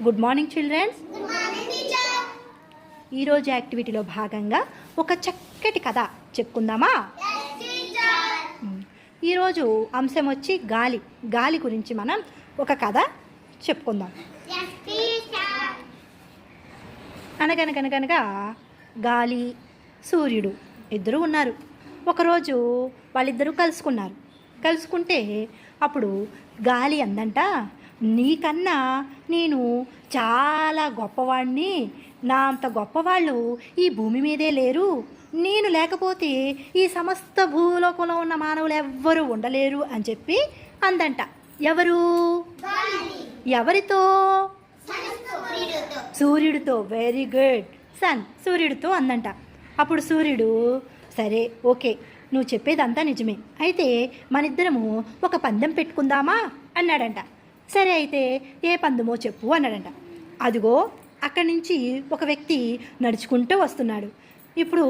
Good morning children's. ఈరోజు యాక్టివిటీలో భాగంగా ఒక చక్కటి కథ చెప్పుకుందామా? ఈరోజు అంశం వచ్చి గాలి. గాలి గురించి మనం ఒక కథ చెప్పుకుందాం. అనగనగనగనగా గాలి, సూర్యుడు ఇద్దరు ఉన్నారు. ఒకరోజు వాళ్ళిద్దరూ కలుసుకుంటే అప్పుడు గాలి అందంట, నీకన్నా నేను చాలా గొప్పవాడిని, నా అంత గొప్పవాళ్ళు ఈ భూమి మీదే లేరు, నేను లేకపోతే ఈ సమస్త భూలోకంలో ఉన్న మానవులు ఎవ్వరూ ఉండలేరు అని చెప్పి అందంట. ఎవరితో? సూర్యుడితో. Very good son. సూర్యుడితో అందంట. అప్పుడు సూర్యుడు, సరే ఓకే, నువ్వు చెప్పేదంతా నిజమే, అయితే మనిద్దరము ఒక పందెం పెట్టుకుందామా అన్నాడంట. సరే అయితే ఏ పందెమో చెప్పు అన్నాడంట. అదిగో అక్కడి నుంచి ఒక వ్యక్తి నడుచుకుంటూ వస్తున్నాడు. ఇప్పుడు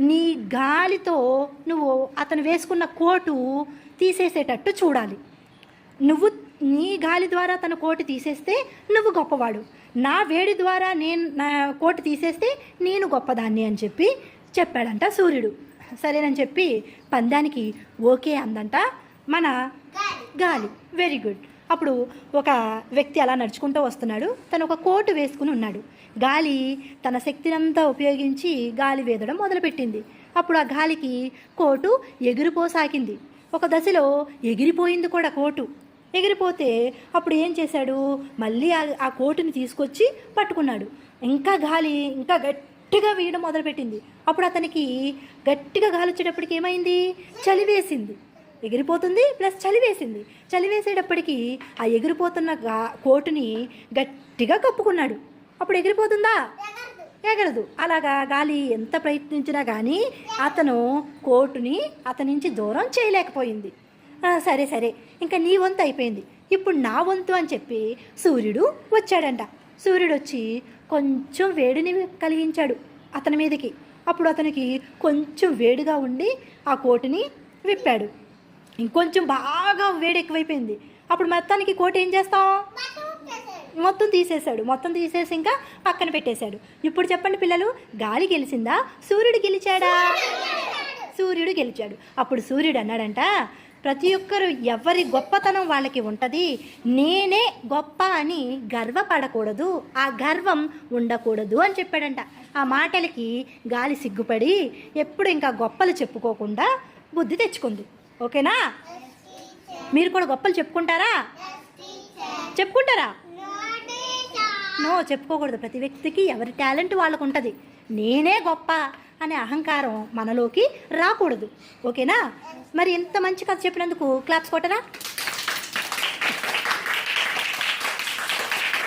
నీ గాలితో నువ్వు అతను వేసుకున్న కోటు తీసేసేటట్టు చూడాలి. నువ్వు నీ గాలి ద్వారా తన కోటు తీసేస్తే నువ్వు గొప్పవాడు, నా వేడి ద్వారా నా కోటు తీసేస్తే నేను గొప్పదాన్ని అని చెప్పాడంట సూర్యుడు. సరేనని చెప్పి పందానికి ఓకే అందంట మన గాలి. Very good. అప్పుడు ఒక వ్యక్తి అలా నడుచుకుంటూ వస్తున్నాడు. తను ఒక కోటు వేసుకుని ఉన్నాడు. గాలి తన శక్తినంతా ఉపయోగించి గాలి వేదడం మొదలుపెట్టింది. అప్పుడు ఆ గాలికి కోటు ఎగిరిపోసాగింది. ఒక దశలో ఎగిరిపోయింది కూడా కోటు. ఎగిరిపోతే అప్పుడు ఏం చేశాడు, మళ్ళీ ఆ కోటుని తీసుకొచ్చి పట్టుకున్నాడు. ఇంకా గాలి ఇంకా గట్టిగా వేయడం మొదలుపెట్టింది. అప్పుడు అతనికి గట్టిగా గాలి వచ్చేటప్పటికి ఏమైంది, చలి వేసింది. ఎగిరిపోతుంది ప్లస్ చలి వేసింది. చలి వేసేటప్పటికి ఆ ఎగిరిపోతున్న కోటుని గట్టిగా కప్పుకున్నాడు. అప్పుడు ఎగిరిపోతుందా? ఎగరదు. అలాగా గాలి ఎంత ప్రయత్నించినా కానీ అతను కోటుని అతని నుంచి దూరం చేయలేకపోయింది. సరే సరే, ఇంకా నీ వంతు అయిపోయింది, ఇప్పుడు నా వంతు అని చెప్పి సూర్యుడు వచ్చాడంట. సూర్యుడు వచ్చి కొంచెం వేడిని కలిగించాడు అతని మీదకి. అప్పుడు అతనికి కొంచెం వేడిగా ఉండి ఆ కోటుని విప్పాడు. ఇంకొంచెం బాగా వేడి ఎక్కువైపోయింది. అప్పుడు మొత్తానికి కోటు ఏం చేస్తాం, మొత్తం తీసేశాడు. మొత్తం తీసేసి ఇంకా పక్కన పెట్టేశాడు. ఇప్పుడు చెప్పండి పిల్లలు, గాలి గెలిచిందా, సూర్యుడు గెలిచాడా? సూర్యుడు గెలిచాడు. అప్పుడు సూర్యుడు అన్నాడంట, ప్రతి ఒక్కరు ఎవరి గొప్పతనం వాళ్ళకి ఉంటుంది, నేనే గొప్ప అని గర్వపడకూడదు, ఆ గర్వం ఉండకూడదు అని చెప్పాడంట. ఆ మాటలకి గాలి సిగ్గుపడి ఎప్పుడు ఇంకా గొప్పలు చెప్పుకోకుండా బుద్ధి తెచ్చుకుంది. ఓకేనా? మీరు కూడా గొప్పలు చెప్పుకుంటారా? నో, చెప్పుకోకూడదు. ప్రతి వ్యక్తికి ఎవరి టాలెంట్ వాళ్ళకు ఉంటుంది. నేనే గొప్ప అనే అహంకారం మనలోకి రాకూడదు. ఓకేనా? మరి ఇంత మంచి కథ చెప్పినందుకు క్లాప్స్ కొట్టరా?